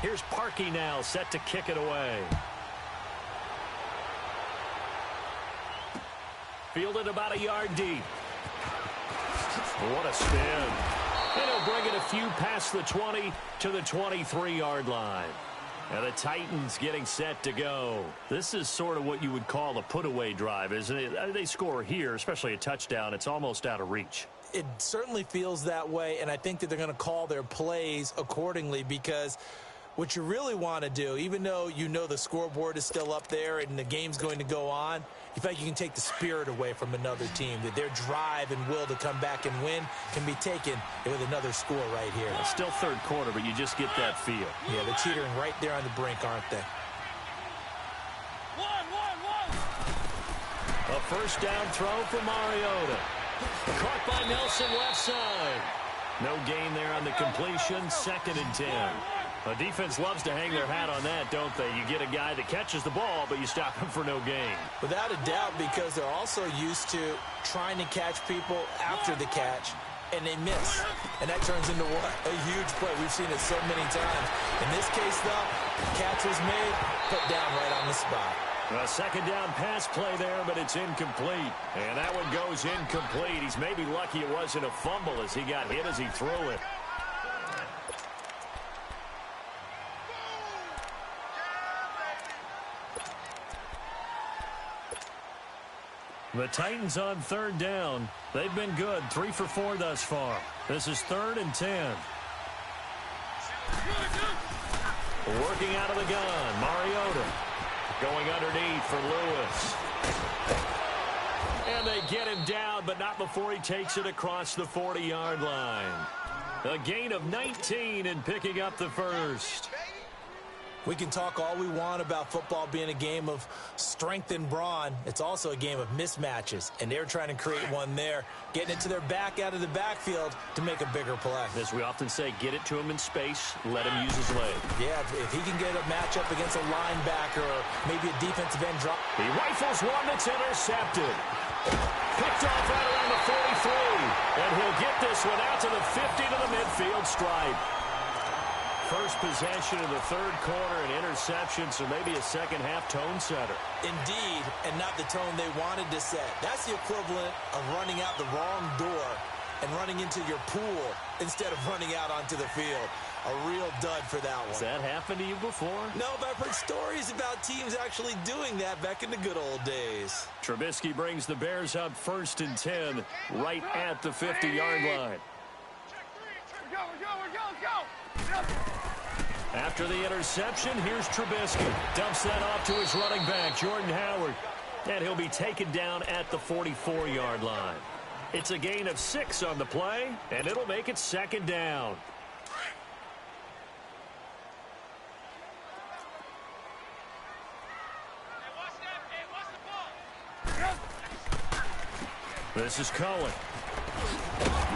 Here's Parkey now, set to kick it away. Fielded about a yard deep. What a spin. And he'll bring it a few past the 20 to the 23-yard line. And the Titans getting set to go. This is sort of what you would call a put-away drive, isn't it? They score here, especially a touchdown. It's almost out of reach. It certainly feels that way, and I think that they're going to call their plays accordingly, because what you really want to do, even though you know the scoreboard is still up there and the game's going to go on, you feel like you can take the spirit away from another team, that their drive and will to come back and win can be taken with another score right here. It's still third quarter, but you just get that feel. Yeah, they're teetering right there on the brink, aren't they? A first down throw for Mariota. Caught by Nelson left side. No gain there on the completion, 2nd and 10. The defense loves to hang their hat on that, don't they? You get a guy that catches the ball, but you stop him for no gain. Without a doubt, because they're also used to trying to catch people after the catch, and they miss. And that turns into what? A huge play. We've seen it so many times. In this case, though, catch was made, put down right on the spot. A second down pass play there, but it's incomplete. And that one goes incomplete. He's maybe lucky it wasn't a fumble as he got hit as he threw it. The Titans on third down. They've been good, 3 for 4 thus far. This is 3rd and 10. Working out of the gun, Mariota. Going underneath for Lewis. And they get him down, but not before he takes it across the 40-yard line. A gain of 19 and picking up the first. We can talk all we want about football being a game of strength and brawn. It's also a game of mismatches, and they're trying to create one there, getting it to their back out of the backfield to make a bigger play. As we often say, get it to him in space, let him use his leg. Yeah, if he can get a matchup against a linebacker or maybe a defensive end drop. He rifles one that's intercepted. Picked off right around the 43, and he'll get this one out to the 50 to the midfield stripe. First possession of the third quarter, an interception, so maybe a second-half tone setter. Indeed, and not the tone they wanted to set. That's the equivalent of running out the wrong door and running into your pool instead of running out onto the field. A real dud for that one. Has that happened to you before? No, but I've heard stories about teams actually doing that back in the good old days. Trubisky brings the Bears up 1st and 10, right at the 50-yard line. After the interception, here's Trubisky. Dumps that off to his running back, Jordan Howard. And he'll be taken down at the 44-yard line. It's a gain of 6 on the play, and it'll make it 2nd down. This is Cohen.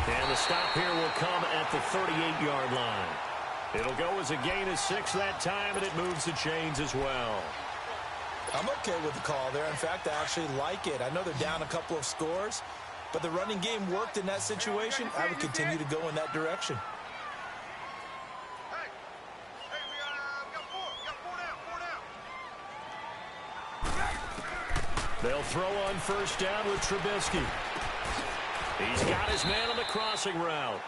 And the stop here will come at the 38-yard line. It'll go as a gain of 6 that time, and it moves the chains as well. I'm okay with the call there. In fact, I actually like it. I know they're down a couple of scores, but the running game worked in that situation. I would continue to go in that direction. They'll throw on first down with Trubisky. He's got his man on the crossing route.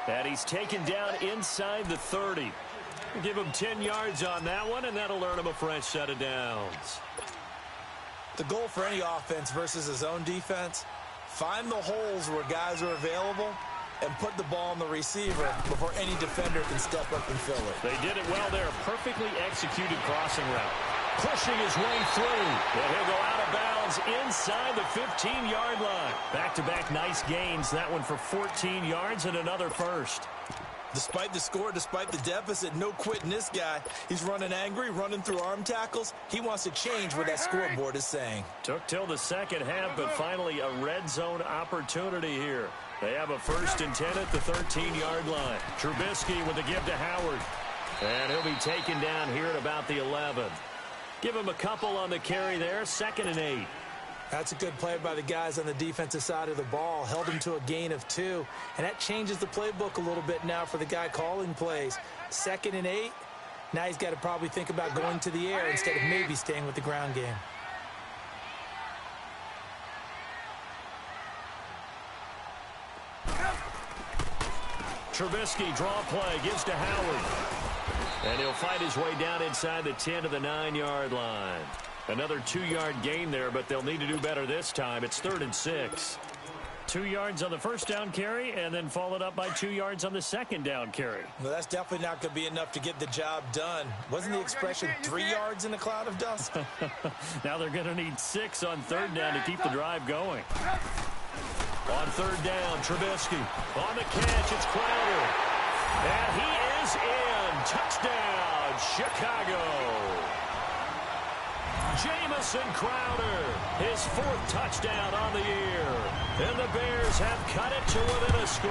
And he's taken down inside the 30. Give him 10 yards on that one, and that'll earn him a fresh set of downs. The goal for any offense versus a zone defense, find the holes where guys are available and put the ball on the receiver before any defender can step up and fill it. They did it well there. Perfectly executed crossing route. Pushing his way through. And he'll go out of bounds inside the 15-yard line. Back-to-back nice gains. That one for 14 yards and another first. Despite the score, despite the deficit, no quitting this guy. He's running angry, running through arm tackles. He wants to change what that scoreboard is saying. Took till the second half, but finally a red zone opportunity here. They have a 1st and 10 at the 13-yard line. Trubisky with a give to Howard. And he'll be taken down here at about the 11. Give him a couple on the carry there, 2nd and 8. That's a good play by the guys on the defensive side of the ball. Held him to a gain of 2. And that changes the playbook a little bit now for the guy calling plays. 2nd and 8. Now he's got to probably think about going to the air instead of maybe staying with the ground game. Trubisky, draw play, gives to Howard. And he'll fight his way down inside the 10 to the 9-yard line. Another 2-yard gain there, but they'll need to do better this time. It's 3rd and 6. 2 yards on the first down carry, and then followed up by 2 yards on the second down carry. Well, that's definitely not going to be enough to get the job done. Wasn't the expression 3 yards in a cloud of dust? Now they're going to need 6 on 3rd down to keep the drive going. On 3rd down, Trubisky. On the catch, it's Crowder. And he is in. Touchdown, Chicago. Jamison Crowder, his 4th touchdown on the year. And the Bears have cut it to within a score.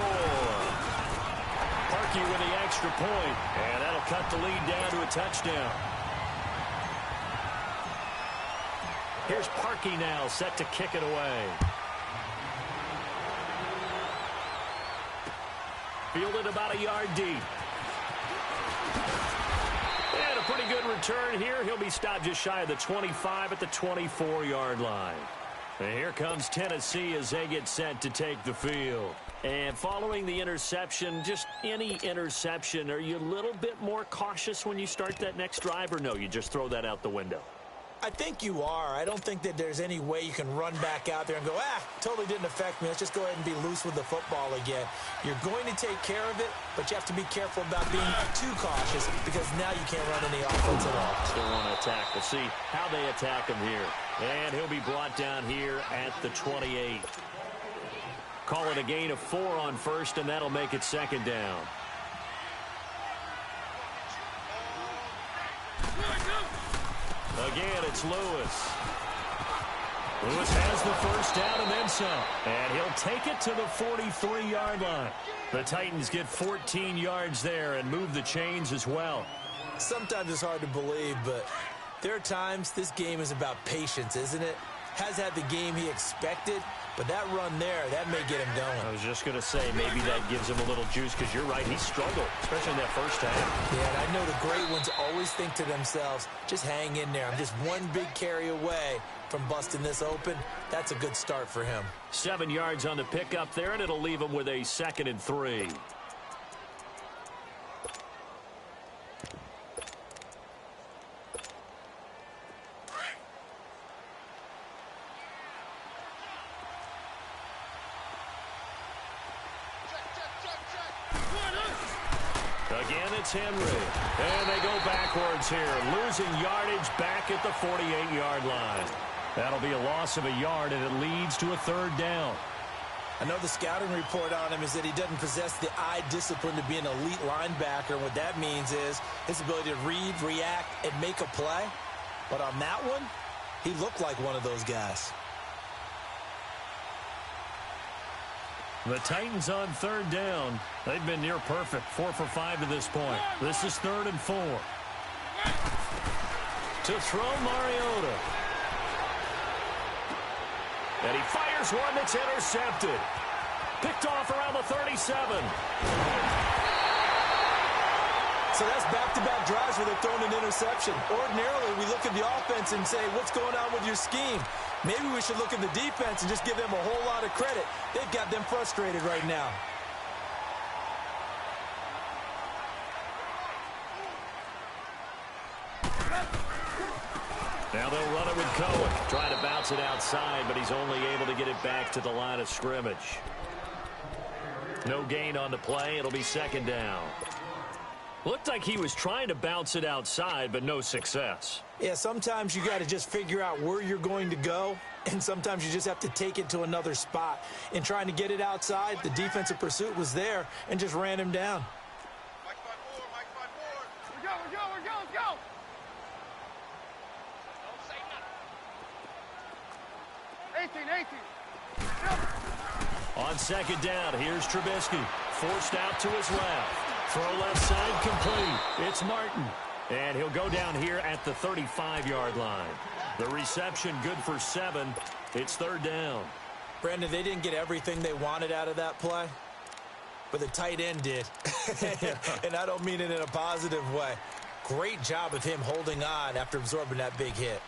Parkey with the extra point, and that'll cut the lead down to a touchdown. Here's Parkey now, set to kick it away. Fielded about a yard deep. And a pretty good return here. He'll be stopped just shy of the 25 at the 24-yard line. And here comes Tennessee as they get set to take the field. And following the interception, just any interception, are you a little bit more cautious when you start that next drive, or no, you just throw that out the window? I think you are. I don't think that there's any way you can run back out there and go, totally didn't affect me. Let's just go ahead and be loose with the football again. You're going to take care of it, but you have to be careful about being too cautious because now you can't run any offense at all. Still want to attack. We'll see how they attack him here. And he'll be brought down here at the 28. Call it a gain of 4 on 1st, and that'll make it 2nd down. Again, it's Lewis. Lewis has the 1st down and then some. And he'll take it to the 43-yard line. The Titans get 14 yards there and move the chains as well. Sometimes it's hard to believe, but there are times this game is about patience, isn't it? Has had the game he expected, but that run there, that may get him going. I was just going to say, maybe that gives him a little juice because you're right, he struggled, especially in that first half. Yeah, and I know the great ones always think to themselves, just hang in there. I'm just one big carry away from busting this open. That's a good start for him. 7 yards on the pickup there, and it'll leave him with a 2nd and 3. Again, it's Henry. And they go backwards here, losing yardage back at the 48-yard line. That'll be a loss of a yard, and it leads to a 3rd down. I know the scouting report on him is that he doesn't possess the eye discipline to be an elite linebacker. What that means is his ability to read, react, and make a play. But on that one, he looked like one of those guys. The Titans on 3rd down. They've been near perfect, 4 for 5 to this point. This is 3rd and 4. To throw Mariota. And he fires one that's intercepted. Picked off around the 37. So that's back-to-back drives where they've thrown an interception. Ordinarily, we look at the offense and say, what's going on with your scheme? Maybe we should look at the defense and just give them a whole lot of credit. They've got them frustrated right now. Now they'll run it with Cohen. Trying to bounce it outside, but he's only able to get it back to the line of scrimmage. No gain on the play. It'll be 2nd down. Looked like he was trying to bounce it outside, but no success. Yeah, sometimes you got to just figure out where you're going to go, and sometimes you just have to take it to another spot. In trying to get it outside, the defensive pursuit was there and just ran him down. Mike 5-4, Mike 5-4. We're go, let's go. Don't say nothing. 18. On 2nd down, here's Trubisky. Forced out to his left. Throw left side complete. It's Martin. And he'll go down here at the 35-yard line. The reception good for 7. It's 3rd down. Brandon, they didn't get everything they wanted out of that play, but the tight end did. And I don't mean it in a positive way. Great job of him holding on after absorbing that big hit.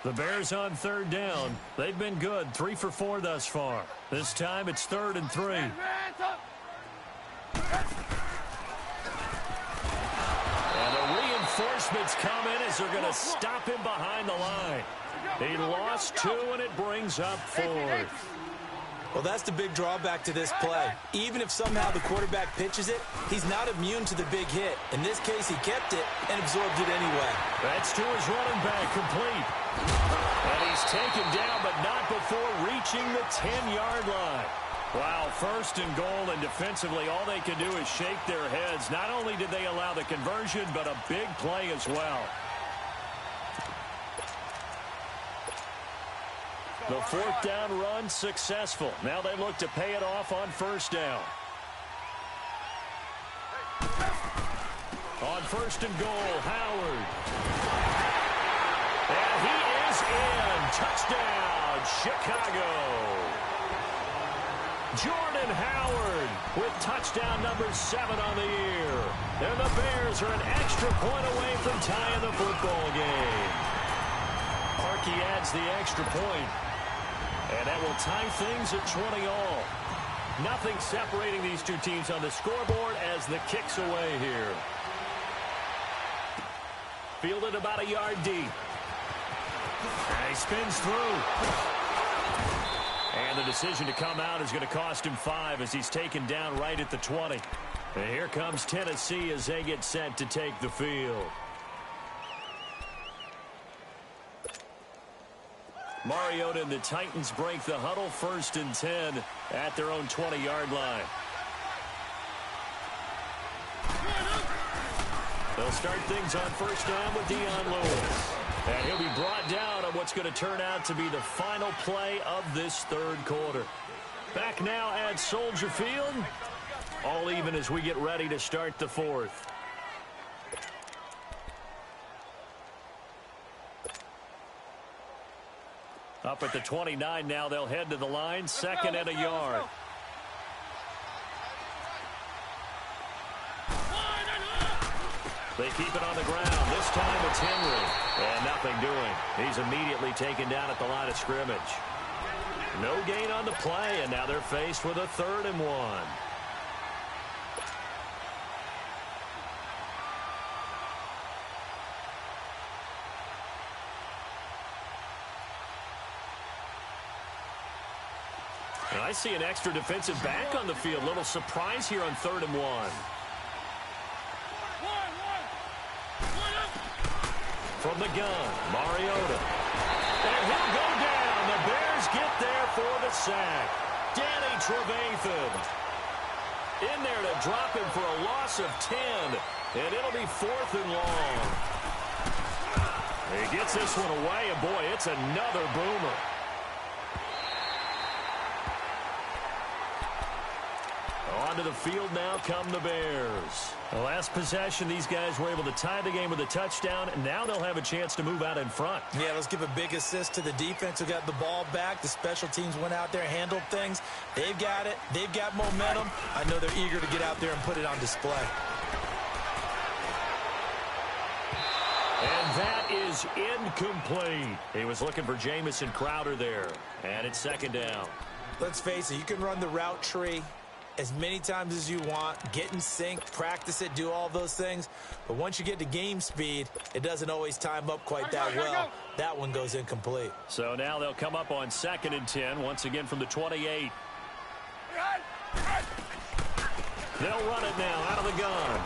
The Bears on third down. They've been good, 3 for 4 thus far. This time it's 3rd and 3. And the reinforcements come in as they're going to stop him behind the line. He lost 2, and it brings up 4th. Well, that's the big drawback to this play. Even if somehow the quarterback pitches it, he's not immune to the big hit. In this case, he kept it and absorbed it anyway. That's to his running back, complete. And he's taken down, but not before reaching the 10-yard line. Wow, 1st and goal, and defensively, all they can do is shake their heads. Not only did they allow the conversion, but a big play as well. The 4th down run successful. Now they look to pay it off on 1st down. On 1st and goal, Howard. And he is in. Touchdown, Chicago. Jordan Howard with touchdown number 7 on the year. And the Bears are an extra point away from tying the football game. Parkey adds the extra point. And that will tie things at 20 all. Nothing separating these two teams on the scoreboard as the kick's away here. Fielded about a yard deep. And he spins through. And the decision to come out is going to cost him 5 as he's taken down right at the 20. And here comes Tennessee as they get set to take the field. Mariota and the Titans break the huddle, 1st and 10 at their own 20-yard line. They'll start things on 1st down with Dion Lewis. And he'll be brought down on what's going to turn out to be the final play of this 3rd quarter. Back now at Soldier Field. All even as we get ready to start the 4th. Up at the 29 now, they'll head to the line, 2nd and a yard. They keep it on the ground. This time it's Henry. And nothing doing. He's immediately taken down at the line of scrimmage. No gain on the play, and now they're faced with a 3rd and 1. And I see an extra defensive back on the field. Little surprise here on 3rd and 1. From the gun, Mariota. And he'll go down. The Bears get there for the sack. Danny Trevathan in there to drop him for a loss of 10. And it'll be 4th and long. He gets this one away, and boy, it's another boomer. Onto the field now come the Bears. The last possession, these guys were able to tie the game with a touchdown, and now they'll have a chance to move out in front. Yeah, let's give a big assist to the defense who got the ball back. The special teams went out there, handled things. They've got it. They've got momentum. I know they're eager to get out there and put it on display. And that is incomplete. He was looking for Jamison Crowder there, and it's 2nd down. Let's face it, you can run the route tree as many times as you want, get in sync, practice it, do all those things. But once you get to game speed, it doesn't always time up quite that well. That one goes incomplete. So now they'll come up on 2nd and 10, once again from the 28. They'll run it now out of the gun.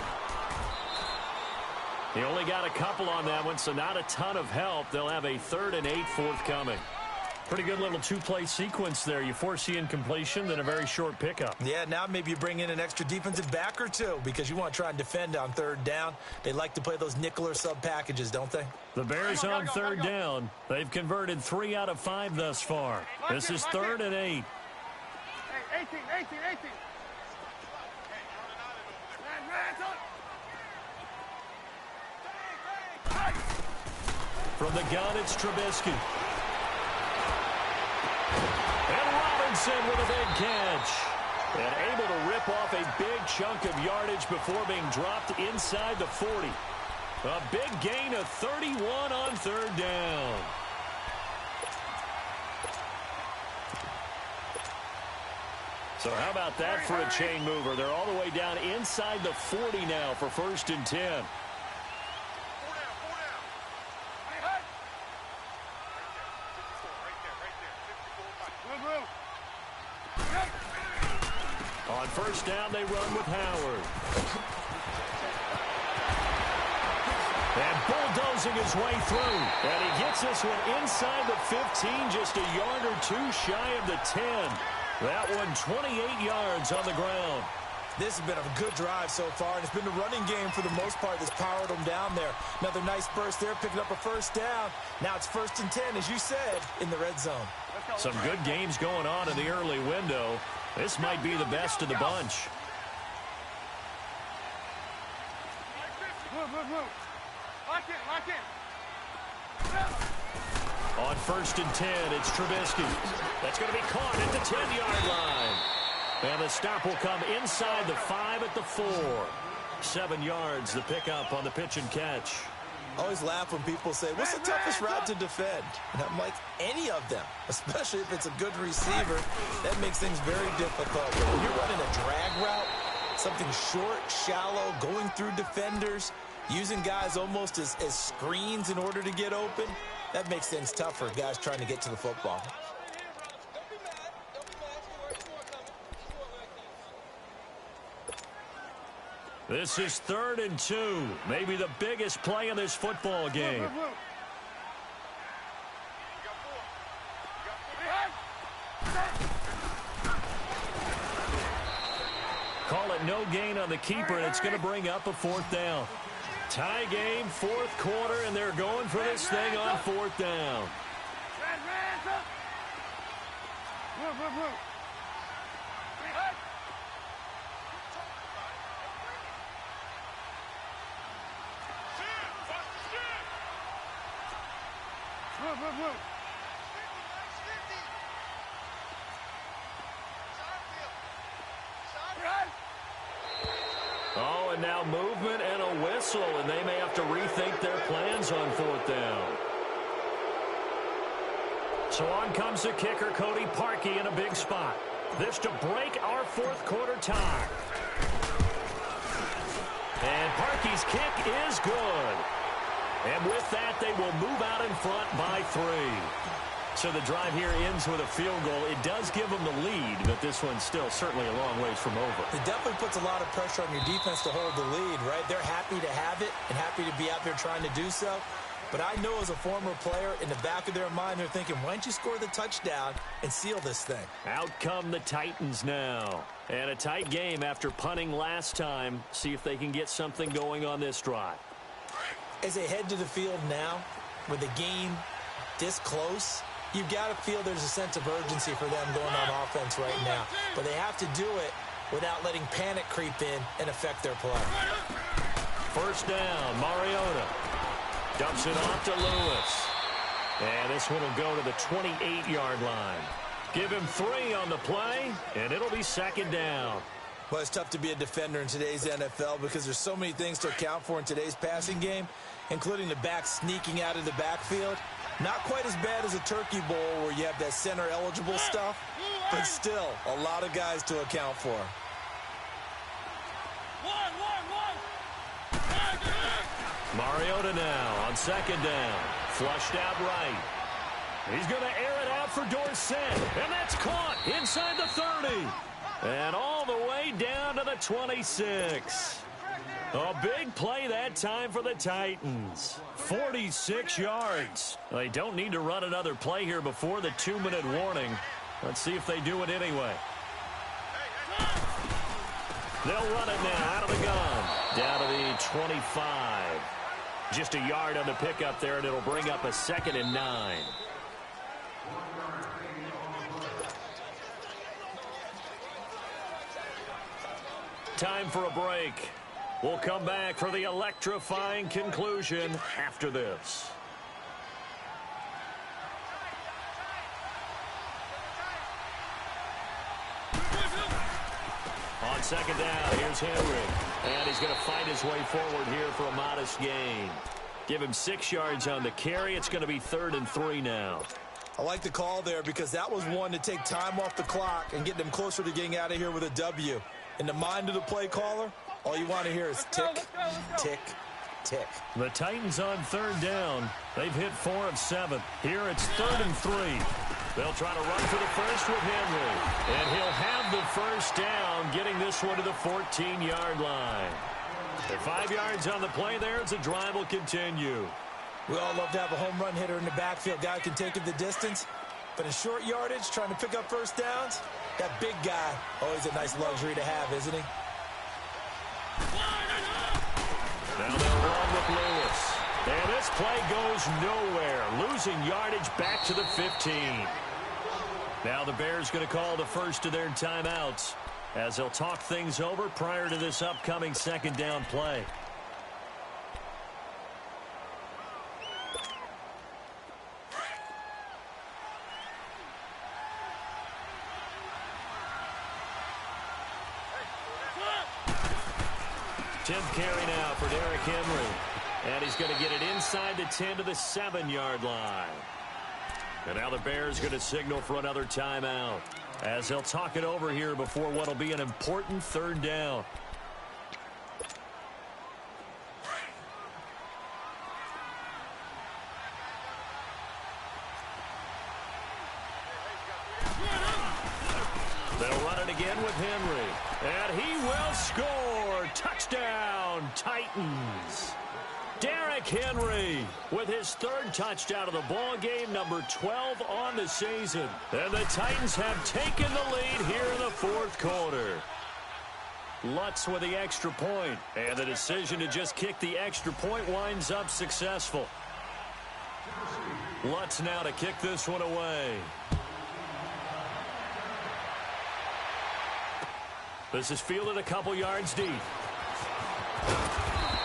He only got a couple on that one, so not a ton of help. They'll have a 3rd and 8 forthcoming. Pretty good little 2-play sequence there. You force the incompletion, then a very short pickup. Yeah, now maybe you bring in an extra defensive back or 2 because you want to try and defend on 3rd down. They like to play those nickel or sub packages, don't they? The Bears on 3rd down. They've converted 3 out of 5 thus far. This is 3rd and 8. Hey, 18. From the gun, it's Trubisky. And Robinson with a big catch. And able to rip off a big chunk of yardage before being dropped inside the 40. A big gain of 31 on third down. So how about that for a chain mover? They're all the way down inside the 40 now for 1st and 10. On 1st down, they run with Howard. And bulldozing his way through. And he gets this one inside the 15, just a yard or two shy of the 10. That one 28 yards on the ground. This has been a good drive so far, and it's been the running game for the most part that's powered them down there. Another nice burst there, picking up a 1st down. Now it's 1st and 10, as you said, in the red zone. Some good games going on in the early window. This might be the best of the bunch. Lock in. On 1st and 10, it's Trubisky. That's going to be caught at the 10-yard line. And the stop will come inside the 5 at the 4. 7 yards, the pickup on the pitch and catch. I always laugh when people say, what's the toughest route to defend? And I'm like, any of them, especially if it's a good receiver. That makes things very difficult. But when you're running a drag route, something short, shallow, going through defenders, using guys almost as screens in order to get open, that makes things tough for guys trying to get to the football. This is 3rd and 2. Maybe the biggest play in this football game. Call it no gain on the keeper, and it's going to bring up a 4th down. Tie game, 4th quarter, and they're going for this thing on 4th down. Oh, and now movement and a whistle, and they may have to rethink their plans on 4th down. So on comes the kicker, Cody Parkey, in a big spot. This to break our 4th quarter tie. And Parkey's kick is good. And with that, they will move out in front by 3. So the drive here ends with a field goal. It does give them the lead, but this one's still certainly a long ways from over. It definitely puts a lot of pressure on your defense to hold the lead, right? They're happy to have it and happy to be out there trying to do so. But I know as a former player, in the back of their mind, they're thinking, why don't you score the touchdown and seal this thing? Out come the Titans now. And a tight game after punting last time. See if they can get something going on this drive. As they head to the field now, with the game this close, you've got to feel there's a sense of urgency for them going on offense right now. But they have to do it without letting panic creep in and affect their play. 1st down, Mariota. Dumps it off to Lewis. And this one will go to the 28-yard line. Give him 3 on the play, and it'll be 2nd down. Well, it's tough to be a defender in today's NFL because there's so many things to account for in today's passing game, including the back sneaking out of the backfield. Not quite as bad as a turkey bowl where you have that center-eligible stuff, but still a lot of guys to account for. Mariota now on 2nd down. Flushed out right. He's going to air it out for Dorsett, and that's caught inside the 30. And all the way down to the 26. A big play that time for the Titans. 46 yards. They don't need to run another play here before the 2-minute warning. Let's see if they do it anyway. They'll run it now out of the gun. Down to the 25. Just a yard on the pickup there, and it'll bring up a 2nd and 9. Time for a break. We'll come back for the electrifying conclusion after this. second down. Here's Henry. And he's going to fight his way forward here for a modest gain. Give him 6 yards on the carry. It's going to be 3rd and 3 now. I like the call there because that was one to take time off the clock and get them closer to getting out of here with a W. In the mind of the play caller, all you want to hear is tick, tick, tick. The Titans on 3rd down. They've hit 4 of 7. Here it's 3rd and 3. They'll try to run for the first with Henry. And he'll have the first down, getting this one to the 14-yard line. At 5 yards on the play there, the drive will continue. We all love to have a home run hitter in the backfield. Guy can take it the distance. But in short yardage, trying to pick up first downs, that big guy, always a nice luxury to have, isn't he? Now they'll run with Lewis. And this play goes nowhere. Losing yardage back to the 15. Now the Bears going to call the first of their timeouts as they'll talk things over prior to this upcoming second down play. Tenth carry now for Derrick Henry. And he's going to get it inside the 10 to the 7-yard line. And now the Bears going to signal for another timeout as they'll talk it over here before what will be an important 3rd down. They'll run it again with Henry. And he will score. Touchdown, Titans. Derrick Henry with his 3rd touchdown of the ball game, number 12 on the season. And the Titans have taken the lead here in the 4th quarter. Lutz with the extra point. And the decision to just kick the extra point winds up successful. Lutz now to kick this one away. This is fielded a couple yards deep.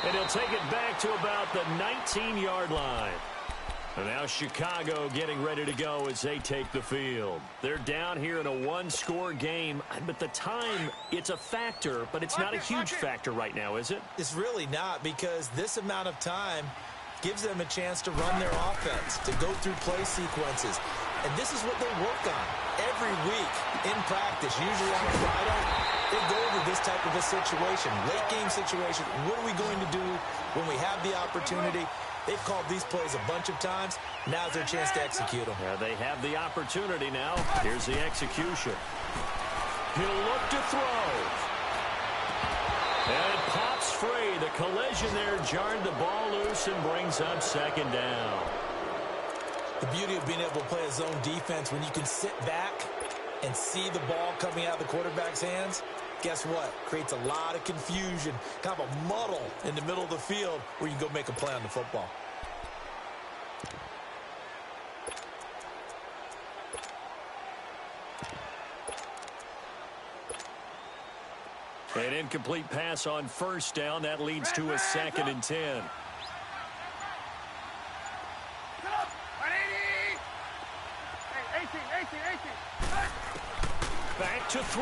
And he'll take it back to about the 19-yard line. And now Chicago getting ready to go as they take the field. They're down here in a 1-score game. But the time, it's a factor, but it's not a huge factor right now, is it? It's really not, because this amount of time gives them a chance to run their offense, to go through play sequences. And this is what they work on every week in practice, usually on a Friday. They go over this type of a situation, late game situation. What are we going to do when we have the opportunity? They've called these plays a bunch of times. Now's their chance to execute them. Yeah, they have the opportunity now. Here's the execution. He'll look to throw. And it pops free. The collision there jarred the ball loose and brings up 2nd down. The beauty of being able to play a zone defense when you can sit back and see the ball coming out of the quarterback's hands, guess what? Creates a lot of confusion, kind of a muddle in the middle of the field where you can go make a play on the football. An incomplete pass on 1st down. That leads to a 2nd and 10. Back to throw.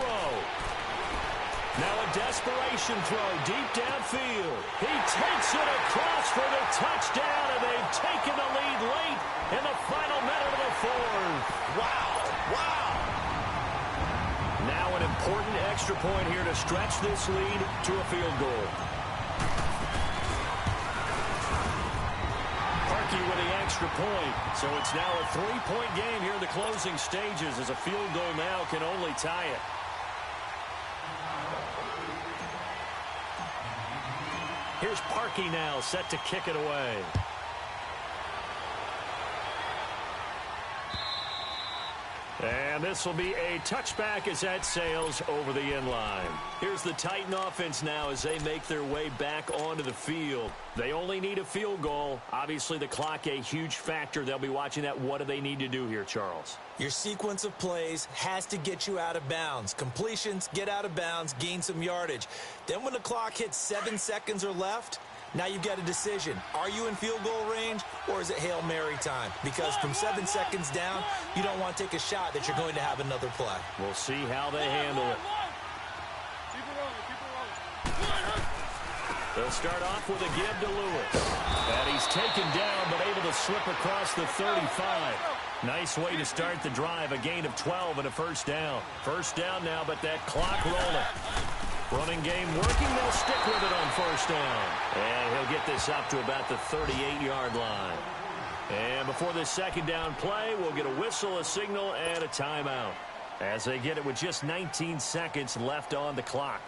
Now a desperation throw deep downfield. He takes it across for the touchdown, and they've taken the lead late in the final minute of the 4th. Wow. Now an important extra point here to stretch this lead to a field goal. With the extra point. So it's now a 3-point game here in the closing stages, as a field goal now can only tie it. Here's Parkey now set to kick it away. And this will be a touchback as that sails over the end line. Here's the Titan offense now as they make their way back onto the field. They only need a field goal. Obviously, the clock a huge factor. They'll be watching that. What do they need to do here, Charles? Your sequence of plays has to get you out of bounds. Completions, get out of bounds, gain some yardage. Then when the clock hits 7 seconds or left, now you've got a decision. Are you in field goal range, or is it Hail Mary time? Because from 7 seconds down, you don't want to take a shot that you're going to have another play. We'll see how they handle it. Keep it rolling. They'll start off with a give to Lewis. And he's taken down, but able to slip across the 35. Nice way to start the drive. A gain of 12 and a first down. First down now, but that clock rolling. Running game working. They'll stick with it on first down. And he'll get this up to about the 38-yard line. And before this second down play, we'll get a whistle, a signal, and a timeout, as they get it with just 19 seconds left on the clock.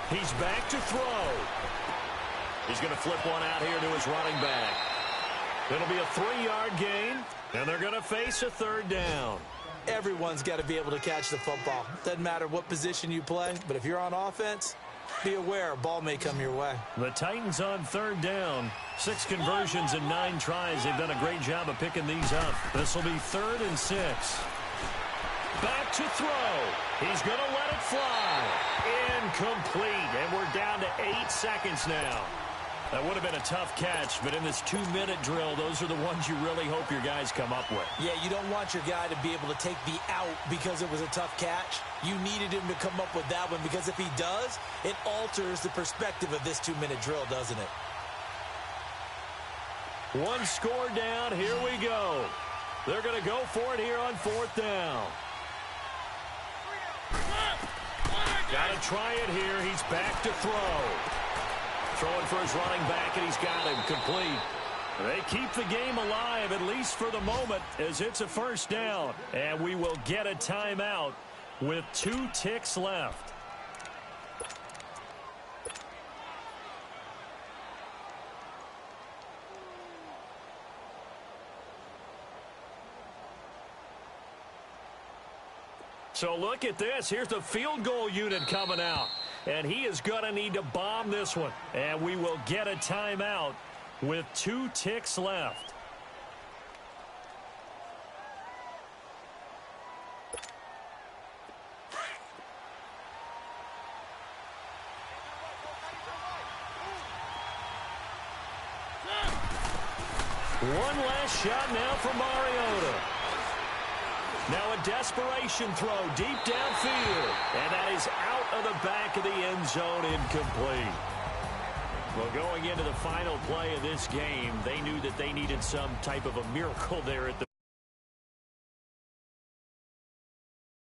He's back to throw. He's going to flip one out here to his running back. It'll be a 3-yard gain, and they're going to face a third down. Everyone's got to be able to catch the football. Doesn't matter what position you play, but if you're on offense, be aware a ball may come your way. The Titans on third down. 6 conversions and 9 tries. They've done a great job of picking these up. This will be 3rd and 6. Back to throw. He's going to let it fly. Incomplete. And we're down to 8 seconds now. That would have been a tough catch, but in this 2-minute drill, those are the ones you really hope your guys come up with. Yeah, you don't want your guy to be able to take the out because it was a tough catch. You needed him to come up with that one, because if he does, it alters the perspective of this 2-minute drill, doesn't it? One score down. Here we go. They're going to go for it here on 4th down. Got to try it here. He's back to throw. Throwing for his running back, and he's got him complete. They keep the game alive, at least for the moment, as it's a first down. And we will get a timeout with 2 ticks left. So look at this. Here's the field goal unit coming out. And he is going to need to bomb this one. And we will get a timeout with 2 ticks left. One last shot now from Mariota. Now a desperation throw deep downfield. And that is out of the back of the end zone, incomplete. Well, going into the final play of this game, they knew that they needed some type of a miracle there at the